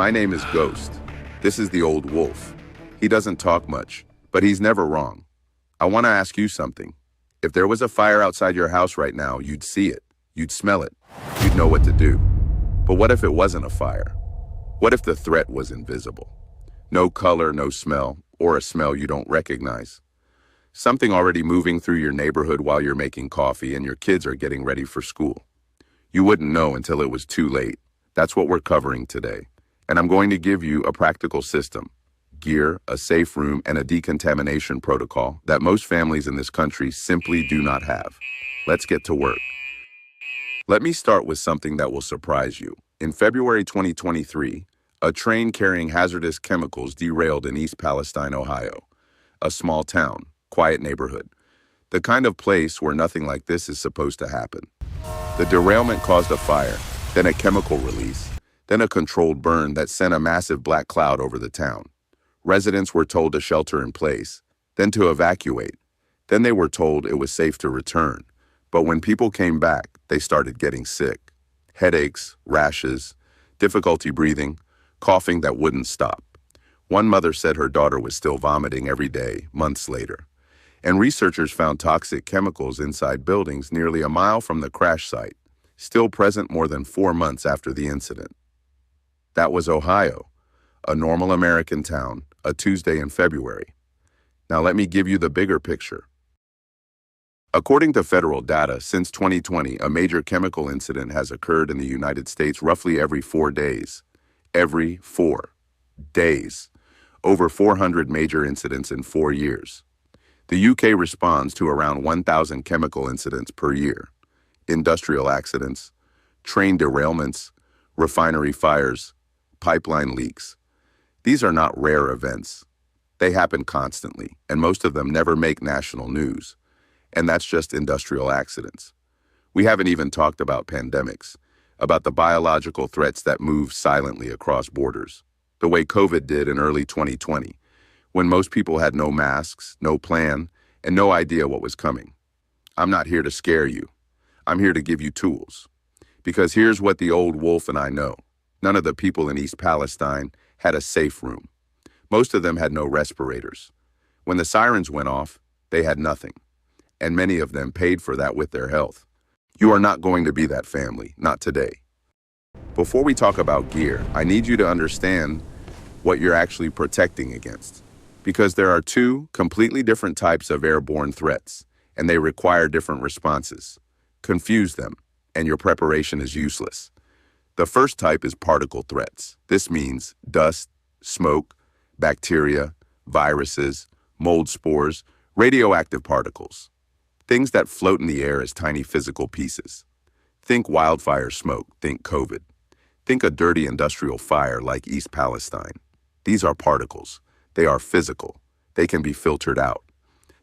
My name is Ghost. This is the old wolf. He doesn't talk much, but he's never wrong. I want to ask you something. If there was a fire outside your house right now, you'd see it, you'd smell it, you'd know what to do. But what if it wasn't a fire? What if the threat was invisible? No color, no smell, or a smell you don't recognize. Something already moving through your neighborhood while you're making coffee and your kids are getting ready for school. You wouldn't know until it was too late. That's what we're covering today. And I'm going to give you a practical system, gear, a safe room, and a decontamination protocol that most families in this country simply do not have. Let's get to work. Let me start with something that will surprise you. In February 2023, a train carrying hazardous chemicals derailed in East Palestine, Ohio, a small town, quiet neighborhood, the kind of place where nothing like this is supposed to happen. The derailment caused a fire, then a chemical release, then a controlled burn that sent a massive black cloud over the town. Residents were told to shelter in place, then to evacuate. Then they were told it was safe to return. But when people came back, they started getting sick. Headaches, rashes, difficulty breathing, coughing that wouldn't stop. One mother said her daughter was still vomiting every day, months later. And researchers found toxic chemicals inside buildings nearly a mile from the crash site, still present more than 4 months after the incident. That was Ohio, a normal American town, a Tuesday in February. Now let me give you the bigger picture. According to federal data, since 2020, a major chemical incident has occurred in the United States roughly every 4 days. Every 4 days. Over 400 major incidents in 4 years. The UK responds to around 1,000 chemical incidents per year. Industrial accidents, train derailments, refinery fires, pipeline leaks. These are not rare events. They happen constantly, and most of them never make national news. And that's just industrial accidents. We haven't even talked about pandemics, about the biological threats that move silently across borders, the way COVID did in early 2020, when most people had no masks, no plan, and no idea what was coming. I'm not here to scare you. I'm here to give you tools. Because here's what the old wolf and I know. None of the people in East Palestine had a safe room. Most of them had no respirators. When the sirens went off, they had nothing. And many of them paid for that with their health. You are not going to be that family, not today. Before we talk about gear, I need you to understand what you're actually protecting against. Because there are 2 completely different types of airborne threats, and they require different responses. Confuse them, and your preparation is useless. The first type is particle threats. This means dust, smoke, bacteria, viruses, mold spores, radioactive particles. Things that float in the air as tiny physical pieces. Think wildfire smoke, think COVID. Think a dirty industrial fire like East Palestine. These are particles. They are physical. They can be filtered out.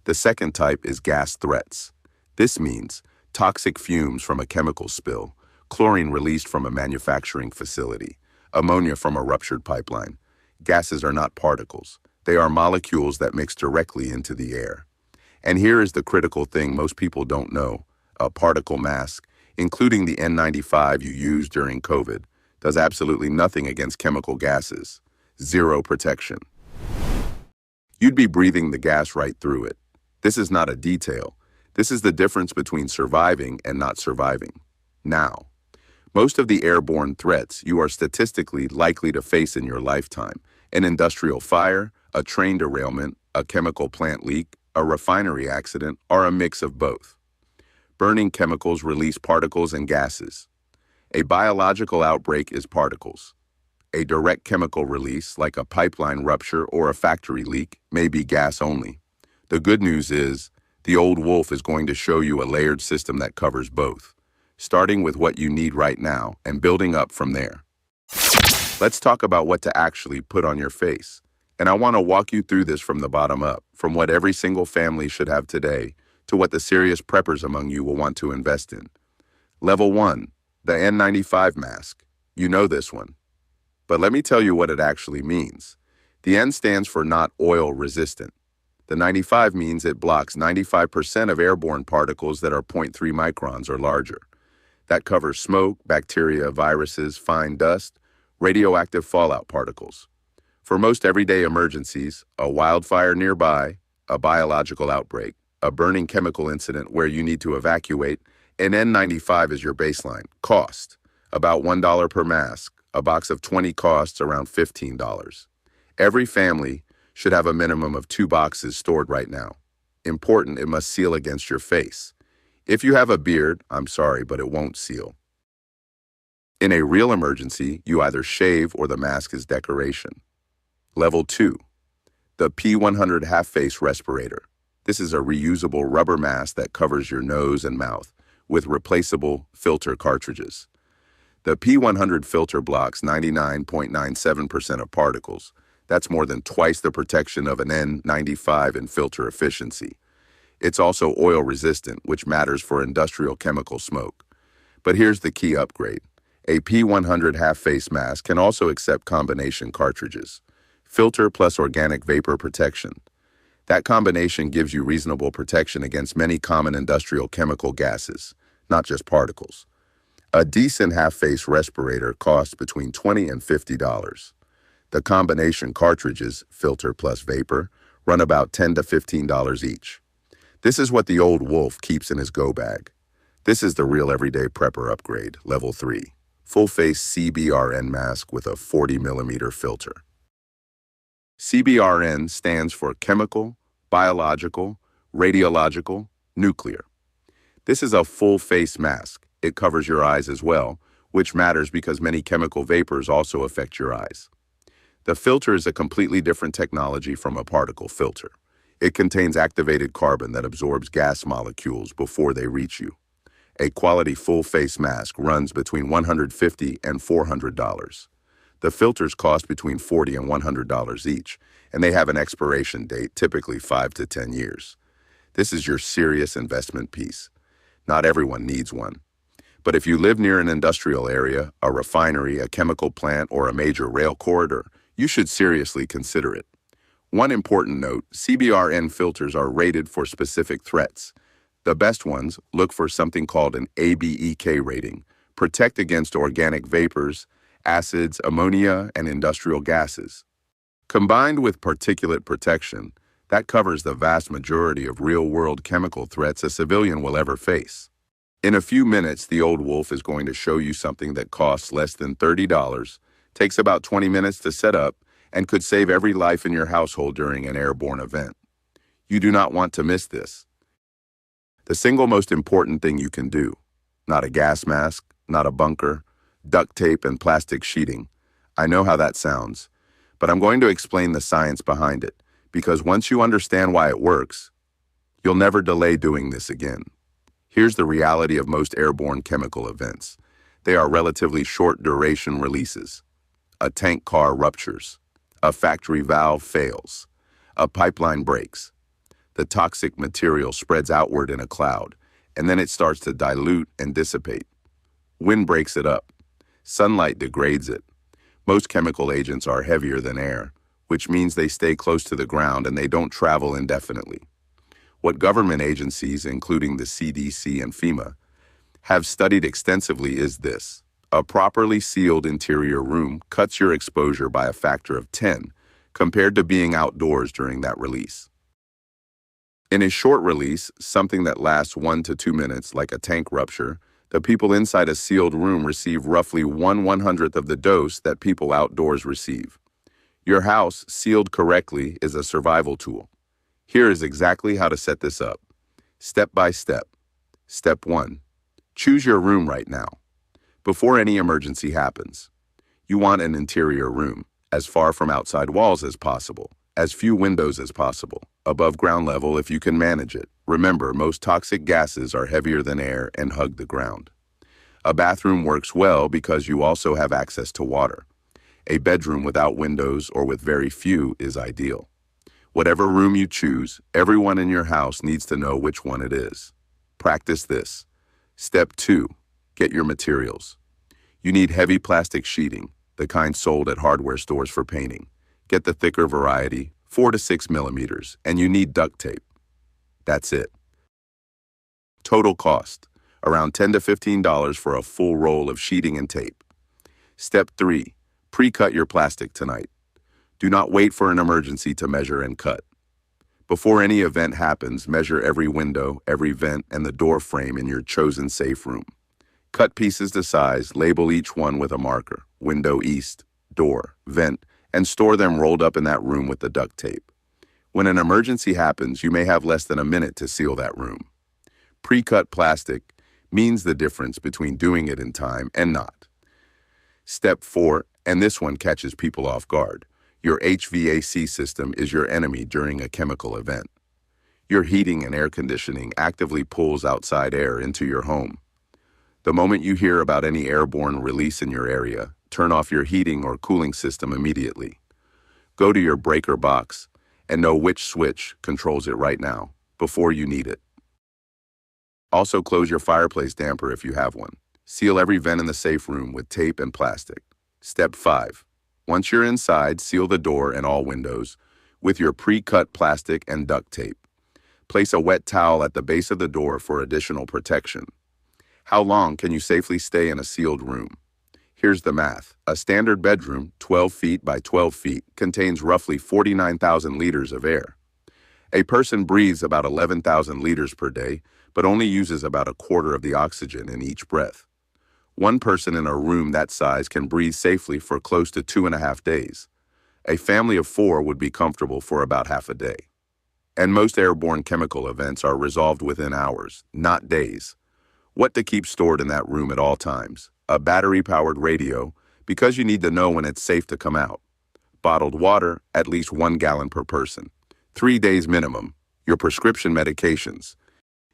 The second type is gas threats. This means toxic fumes from a chemical spill, chlorine released from a manufacturing facility, ammonia from a ruptured pipeline. Gases are not particles. They are molecules that mix directly into the air. And here is the critical thing most people don't know. A particle mask, including the N95 you used during COVID, does absolutely nothing against chemical gases. Zero protection. You'd be breathing the gas right through it. This is not a detail. This is the difference between surviving and not surviving. Now, most of the airborne threats you are statistically likely to face in your lifetime, an industrial fire, a train derailment, a chemical plant leak, a refinery accident, or a mix of both. Burning chemicals release particles and gases. A biological outbreak is particles. A direct chemical release, like a pipeline rupture or a factory leak, may be gas only. The good news is, the old wolf is going to show you a layered system that covers both, starting with what you need right now and building up from there. Let's talk about what to actually put on your face. And I want to walk you through this from the bottom up, from what every single family should have today to what the serious preppers among you will want to invest in. Level 1, the N95 mask. You know this one. But let me tell you what it actually means. The N stands for not oil resistant. The 95 means it blocks 95% of airborne particles that are 0.3 microns or larger. That covers smoke, bacteria, viruses, fine dust, Radioactive fallout particles. For most everyday emergencies, a wildfire nearby, a biological outbreak, a burning chemical incident where you need to evacuate, an N95 is your baseline. Cost, about $1 per mask. A box of 20 costs around $15. Every family should have a minimum of 2 boxes stored right now. Important, it must seal against your face. If you have a beard, I'm sorry, but it won't seal. In a real emergency, you either shave or the mask is decoration. Level 2. The P100 half-face respirator. This is a reusable rubber mask that covers your nose and mouth with replaceable filter cartridges. The P100 filter blocks 99.97% of particles. That's more than twice the protection of an N95 in filter efficiency. It's also oil resistant, which matters for industrial chemical smoke. But here's the key upgrade. A P100 half-face mask can also accept combination cartridges. Filter plus organic vapor protection. That combination gives you reasonable protection against many common industrial chemical gases, not just particles. A decent half-face respirator costs between $20 and $50. The combination cartridges, filter plus vapor, run about $10 to $15 each. This is what the old wolf keeps in his go bag. This is the real everyday prepper upgrade, level 3. Full-face CBRN mask with a 40mm filter. CBRN stands for chemical, biological, radiological, nuclear. This is a full-face mask. It covers your eyes as well, which matters because many chemical vapors also affect your eyes. The filter is a completely different technology from a particle filter. It contains activated carbon that absorbs gas molecules before they reach you. A quality full-face mask runs between $150 and $400. The filters cost between $40 and $100 each, and they have an expiration date, typically 5 to 10 years. This is your serious investment piece. Not everyone needs one. But if you live near an industrial area, a refinery, a chemical plant, or a major rail corridor, you should seriously consider it. One important note, CBRN filters are rated for specific threats. The best ones look for something called an ABEK rating, protect against organic vapors, acids, ammonia, and industrial gases. Combined with particulate protection, that covers the vast majority of real-world chemical threats a civilian will ever face. In a few minutes, the old wolf is going to show you something that costs less than $30, takes about 20 minutes to set up, and could save every life in your household during an airborne event. You do not want to miss this. The single most important thing you can do, not a gas mask, not a bunker, duct tape and plastic sheeting. I know how that sounds, but I'm going to explain the science behind it, because once you understand why it works, you'll never delay doing this again. Here's the reality of most airborne chemical events. They are relatively short duration releases. A tank car ruptures. A factory valve fails. A pipeline breaks. The toxic material spreads outward in a cloud, and then it starts to dilute and dissipate. Wind breaks it up. Sunlight degrades it. Most chemical agents are heavier than air, which means they stay close to the ground and they don't travel indefinitely. What government agencies, including the CDC and FEMA, have studied extensively is this. A properly sealed interior room cuts your exposure by a factor of 10 compared to being outdoors during that release. In a short release, something that lasts 1 to 2 minutes, like a tank rupture, the people inside a sealed room receive roughly 1/100th of the dose that people outdoors receive. Your house, sealed correctly, is a survival tool. Here is exactly how to set this up. Step by step. Step 1. Choose your room right now. Before any emergency happens, you want an interior room, as far from outside walls as possible, as few windows as possible, above ground level if you can manage it. Remember, most toxic gases are heavier than air and hug the ground. A bathroom works well because you also have access to water. A bedroom without windows or with very few is ideal. Whatever room you choose, everyone in your house needs to know which one it is. Practice this. Step 2. Get your materials. You need heavy plastic sheeting, the kind sold at hardware stores for painting. Get the thicker variety, 4 to 6 millimeters, and you need duct tape. That's it. Total cost, around $10 to $15 for a full roll of sheeting and tape. Step 3. Pre-cut your plastic tonight. Do not wait for an emergency to measure and cut. Before any event happens, measure every window, every vent, and the door frame in your chosen safe room. Cut pieces to size, label each one with a marker, window east, door, vent, and store them rolled up in that room with the duct tape. When an emergency happens, you may have less than a minute to seal that room. Pre-cut plastic means the difference between doing it in time and not. Step 4, and this one catches people off guard. Your HVAC system is your enemy during a chemical event. Your heating and air conditioning actively pulls outside air into your home. The moment you hear about any airborne release in your area, turn off your heating or cooling system immediately. Go to your breaker box and know which switch controls it right now, before you need it. Also close your fireplace damper if you have one. Seal every vent in the safe room with tape and plastic. Step 5. Once you're inside, seal the door and all windows with your pre-cut plastic and duct tape. Place a wet towel at the base of the door for additional protection. How long can you safely stay in a sealed room? Here's the math. A standard bedroom, 12 feet by 12 feet, contains roughly 49,000 liters of air. A person breathes about 11,000 liters per day, but only uses about a quarter of the oxygen in each breath. One person in a room that size can breathe safely for close to 2.5 days. A family of 4 would be comfortable for about half a day. And most airborne chemical events are resolved within hours, not days. What to keep stored in that room at all times? A battery-powered radio, because you need to know when it's safe to come out. Bottled water, at least 1 gallon per person. 3 days minimum. Your prescription medications.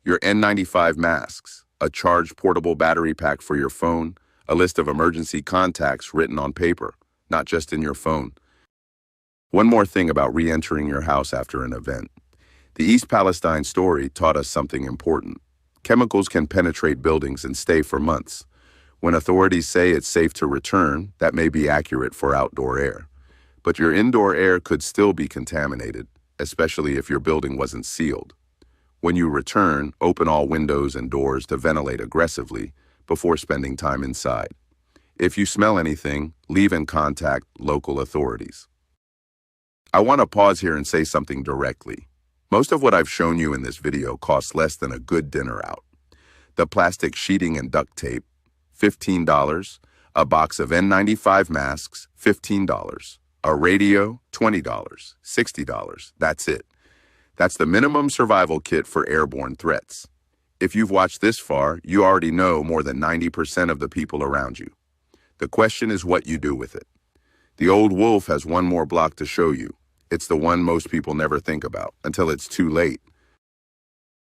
Your N95 masks. A charged portable battery pack for your phone, a list of emergency contacts written on paper, not just in your phone. One more thing about re-entering your house after an event. The East Palestine story taught us something important. Chemicals can penetrate buildings and stay for months. When authorities say it's safe to return, that may be accurate for outdoor air. But your indoor air could still be contaminated, especially if your building wasn't sealed. When you return, open all windows and doors to ventilate aggressively before spending time inside. If you smell anything, leave and contact local authorities. I want to pause here and say something directly. Most of what I've shown you in this video costs less than a good dinner out. The plastic sheeting and duct tape, $15. A box of N95 masks, $15. A radio, $20. $60. That's it. That's the minimum survival kit for airborne threats. If you've watched this far, you already know more than 90% of the people around you. The question is what you do with it. The old wolf has one more block to show you. It's the one most people never think about until it's too late.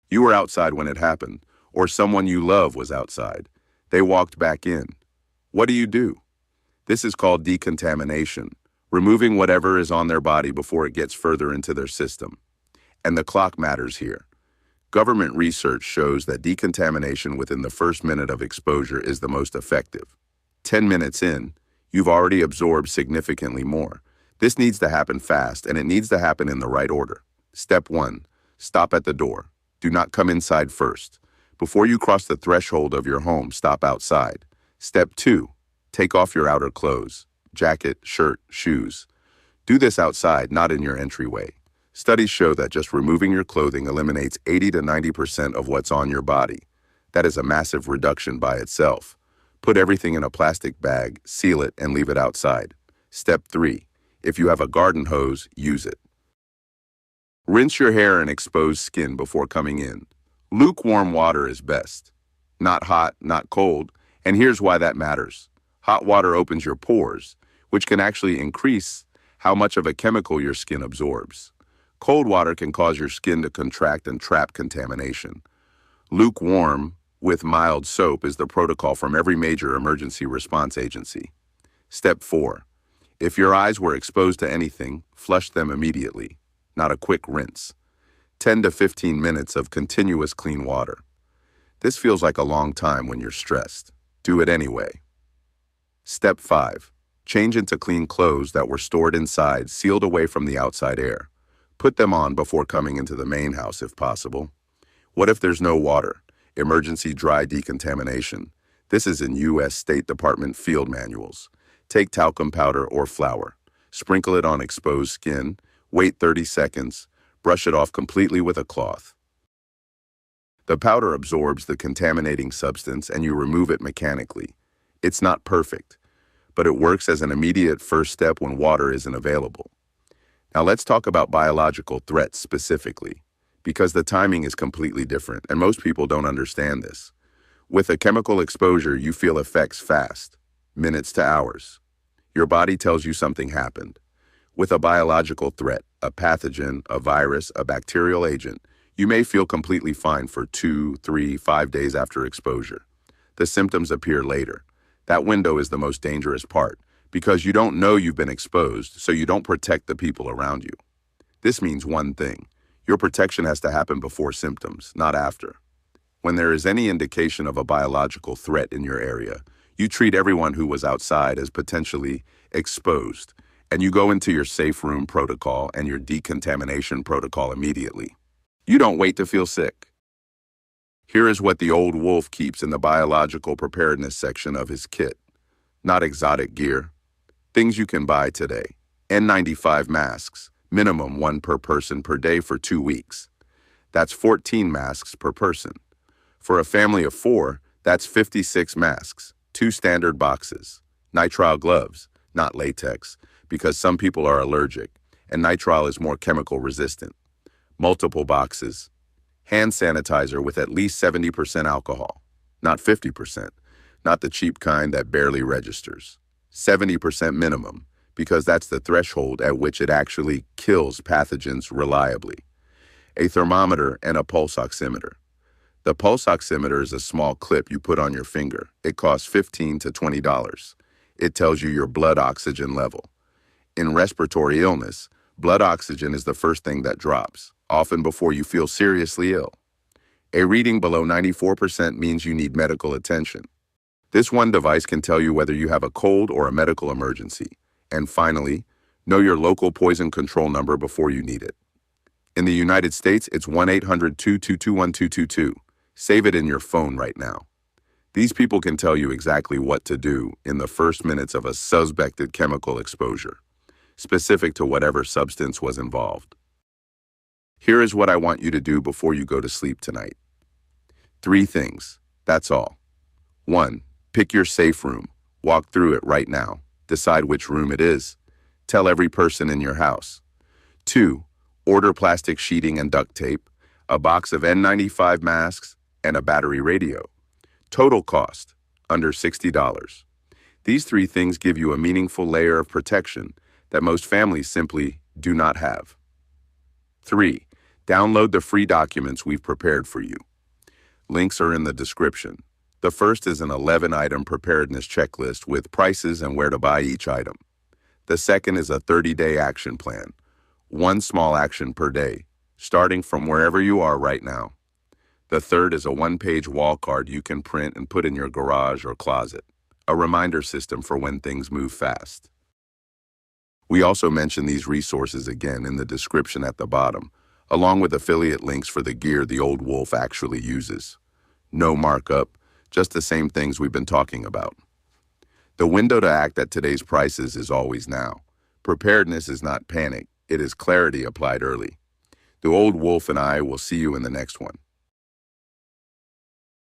You were outside when it happened, or someone you love was outside. They walked back in. What do? This is called decontamination, removing whatever is on their body before it gets further into their system. And the clock matters here. Government research shows that decontamination within the first minute of exposure is the most effective. 10 minutes in, you've already absorbed significantly more. This needs to happen fast, and it needs to happen in the right order. Step 1, stop at the door. Do not come inside first. Before you cross the threshold of your home, stop outside. Step 2, take off your outer clothes, jacket, shirt, shoes. Do this outside, not in your entryway. Studies show that just removing your clothing eliminates 80 to 90% of what's on your body. That is a massive reduction by itself. Put everything in a plastic bag, seal it, and leave it outside. Step 3. If you have a garden hose, use it. Rinse your hair and exposed skin before coming in. Lukewarm water is best. Not hot, not cold, and here's why that matters. Hot water opens your pores, which can actually increase how much of a chemical your skin absorbs. Cold water can cause your skin to contract and trap contamination. Lukewarm with mild soap is the protocol from every major emergency response agency. Step 4. If your eyes were exposed to anything, flush them immediately, not a quick rinse. 10 to 15 minutes of continuous clean water. This feels like a long time when you're stressed. Do it anyway. Step 5. Change into clean clothes that were stored inside, sealed away from the outside air. Put them on before coming into the main house if possible. What if there's no water? Emergency dry decontamination. This is in U.S. State Department field manuals. Take talcum powder or flour. Sprinkle it on exposed skin. Wait 30 seconds. Brush it off completely with a cloth. The powder absorbs the contaminating substance and you remove it mechanically. It's not perfect, but it works as an immediate first step when water isn't available. Now let's talk about biological threats specifically, because the timing is completely different and most people don't understand this. With a chemical exposure, you feel effects fast, minutes to hours. Your body tells you something happened. With a biological threat, a pathogen, a virus, a bacterial agent, you may feel completely fine for 2, 3, 5 days after exposure. The symptoms appear later. That window is the most dangerous part, because you don't know you've been exposed, so you don't protect the people around you. This means one thing. Your protection has to happen before symptoms, not after. When there is any indication of a biological threat in your area, you treat everyone who was outside as potentially exposed, and you go into your safe room protocol and your decontamination protocol immediately. You don't wait to feel sick. Here is what the old wolf keeps in the biological preparedness section of his kit. Not exotic gear. Things you can buy today. N95 masks, minimum 1 per person per day for 2 weeks. That's 14 masks per person. For a family of 4, that's 56 masks, 2 standard boxes. Nitrile gloves, not latex, because some people are allergic, and nitrile is more chemical resistant. Multiple boxes. Hand sanitizer with at least 70% alcohol, not 50%, not the cheap kind that barely registers. 70% minimum, because that's the threshold at which it actually kills pathogens reliably. A thermometer and a pulse oximeter. The pulse oximeter is a small clip you put on your finger. It costs $15 to $20. It tells you your blood oxygen level. In respiratory illness, blood oxygen is the first thing that drops, often before you feel seriously ill. A reading below 94% means you need medical attention. This one device can tell you whether you have a cold or a medical emergency. And finally, know your local poison control number before you need it. In the United States, it's 1-800-222-1222. Save it in your phone right now. These people can tell you exactly what to do in the first minutes of a suspected chemical exposure, specific to whatever substance was involved. Here is what I want you to do before you go to sleep tonight. 3 things, that's all. 1, pick your safe room. Walk through it right now. Decide which room it is. Tell every person in your house. 2, order plastic sheeting and duct tape, a box of N95 masks, and a battery radio. Total cost, under $60. These 3 things give you a meaningful layer of protection that most families simply do not have. 3, download the free documents we've prepared for you. Links are in the description. The first is an 11-item preparedness checklist with prices and where to buy each item. The second is a 30-day action plan, 1 small action per day, starting from wherever you are right now. The third is a 1-page wall card you can print and put in your garage or closet, a reminder system for when things move fast. We also mention these resources again in the description at the bottom, along with affiliate links for the gear the old wolf actually uses. No markup, just the same things we've been talking about. The window to act at today's prices is always now. Preparedness is not panic, it is clarity applied early. The old wolf and I will see you in the next one.